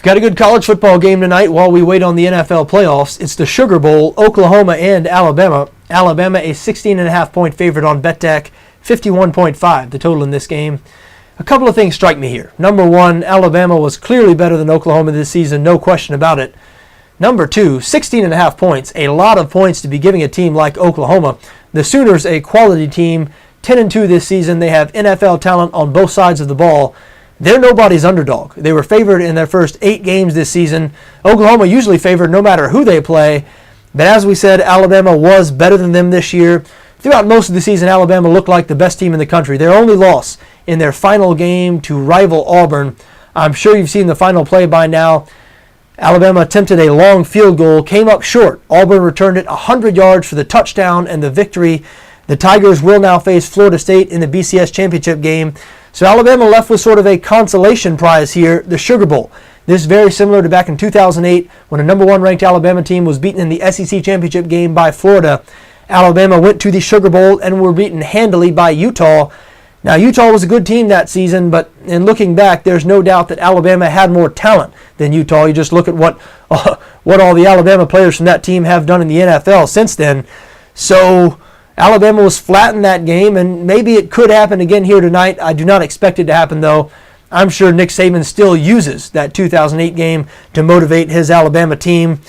Got a good college football game tonight while we wait on the NFL playoffs. It's the Sugar Bowl, Oklahoma and Alabama. Alabama a 16.5 point favorite on BETDAQ, 51.5 the total in this game. A couple of things strike me here. Number one, Alabama was clearly better than Oklahoma this season, no question about it. Number two, 16.5 points, a lot of points to be giving a team like Oklahoma. The Sooners, a quality team, 10-2 this season. They have NFL talent on both sides of the ball. They're nobody's underdog. They were favored in their first 8 games this season. Oklahoma usually favored no matter who they play. But as we said, Alabama was better than them this year. Throughout most of the season, Alabama looked like the best team in the country. Their only loss in their final game to rival Auburn. I'm sure you've seen the final play by now. Alabama attempted a long field goal, came up short. Auburn returned it 100 yards for the touchdown and the victory. The Tigers will now face Florida State in the BCS championship game. So Alabama left with sort of a consolation prize here, the Sugar Bowl. This is very similar to back in 2008 when a number 1 ranked Alabama team was beaten in the SEC championship game by Florida. Alabama went to the Sugar Bowl and were beaten handily by Utah. Now, Utah was a good team that season, but in looking back, there's no doubt that Alabama had more talent than Utah. You just look at what all the Alabama players from that team have done in the NFL since then. So Alabama was flat in that game, and maybe it could happen again here tonight. I do not expect it to happen, though. I'm sure Nick Saban still uses that 2008 game to motivate his Alabama team.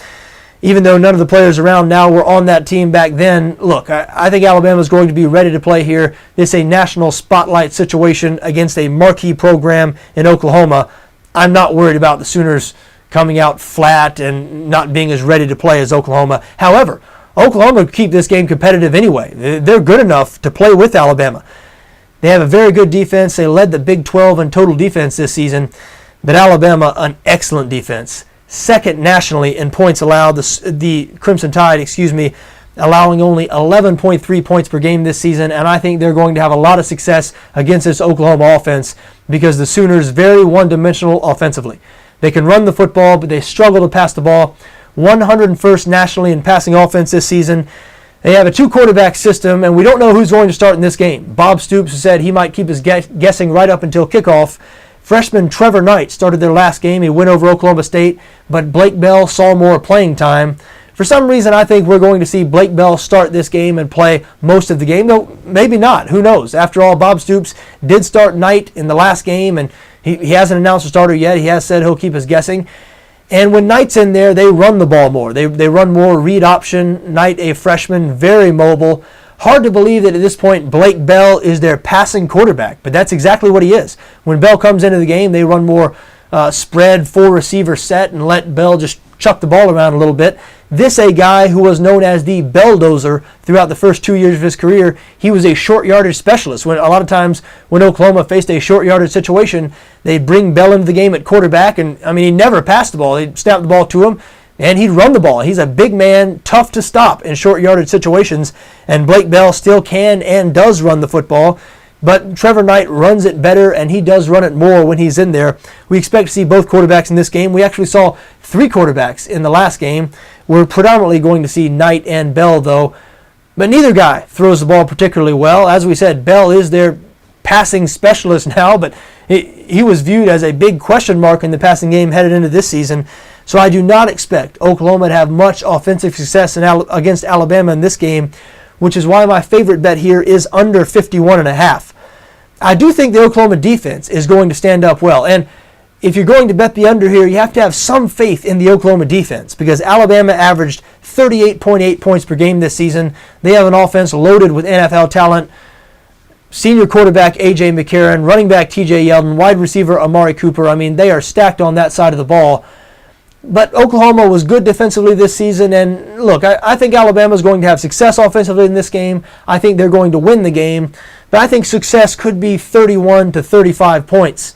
Even though none of the players around now were on that team back then, look, I think Alabama's going to be ready to play here. This is a national spotlight situation against a marquee program in Oklahoma. I'm not worried about the Sooners coming out flat and not being as ready to play as Oklahoma. However, Oklahoma keep this game competitive anyway. They're good enough to play with Alabama. They have a very good defense. They led the Big 12 in total defense this season. But Alabama, an excellent defense. Second nationally in points allowed. The Crimson Tide, allowing only 11.3 points per game this season. And I think they're going to have a lot of success against this Oklahoma offense because the Sooners very one-dimensional offensively. They can run the football, but they struggle to pass the ball. 101st nationally in passing offense this season. They have a 2-quarterback system, and we don't know who's going to start in this game. Bob Stoops said he might keep us guessing right up until kickoff. Freshman Trevor Knight started their last game. He went over Oklahoma State, but Blake Bell saw more playing time. For some reason, I think we're going to see Blake Bell start this game and play most of the game. Though maybe not. Who knows? After all, Bob Stoops did start Knight in the last game, and he hasn't announced a starter yet. He has said he'll keep us guessing. And when Knight's in there, they run the ball more. They run more read option. Knight, a freshman, very mobile. Hard to believe that at this point Blake Bell is their passing quarterback, but that's exactly what he is. When Bell comes into the game, they run more spread, 4-receiver set, and let Bell just chuck the ball around a little bit. This a guy who was known as the Belldozer throughout the first 2 years of his career. He was a short yardage specialist. When a lot of times when Oklahoma faced a short yardage situation, they'd bring Bell into the game at quarterback, and he never passed the ball. They'd snap the ball to him, and he'd run the ball. He's a big man, tough to stop in short yardage situations, and Blake Bell still can and does run the football. But Trevor Knight runs it better, and he does run it more when he's in there. We expect to see both quarterbacks in this game. We actually saw 3 quarterbacks in the last game. We're predominantly going to see Knight and Bell, though. But neither guy throws the ball particularly well. As we said, Bell is their passing specialist now, but he was viewed as a big question mark in the passing game headed into this season. So I do not expect Oklahoma to have much offensive success against Alabama in this game, which is why my favorite bet here is under 51.5. I do think the Oklahoma defense is going to stand up well. And if you're going to bet the under here, you have to have some faith in the Oklahoma defense because Alabama averaged 38.8 points per game this season. They have an offense loaded with NFL talent. Senior quarterback A.J. McCarron, running back T.J. Yeldon, wide receiver Amari Cooper. They are stacked on that side of the ball. But Oklahoma was good defensively this season, and look, I think Alabama is going to have success offensively in this game. I think they're going to win the game, but I think success could be 31 to 35 points.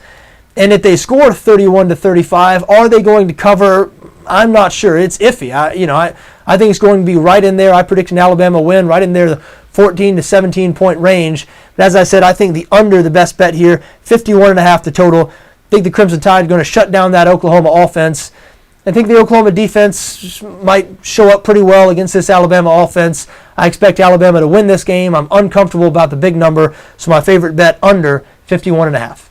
And if they score 31 to 35, are they going to cover? I'm not sure. It's iffy. I think it's going to be right in there. I predict an Alabama win, right in there, the 14 to 17 point range. But as I said, I think the under the best bet here, 51.5 the total. I think the Crimson Tide is going to shut down that Oklahoma offense. I think the Oklahoma defense might show up pretty well against this Alabama offense. I expect Alabama to win this game. I'm uncomfortable about the big number, so my favorite bet under 51.5.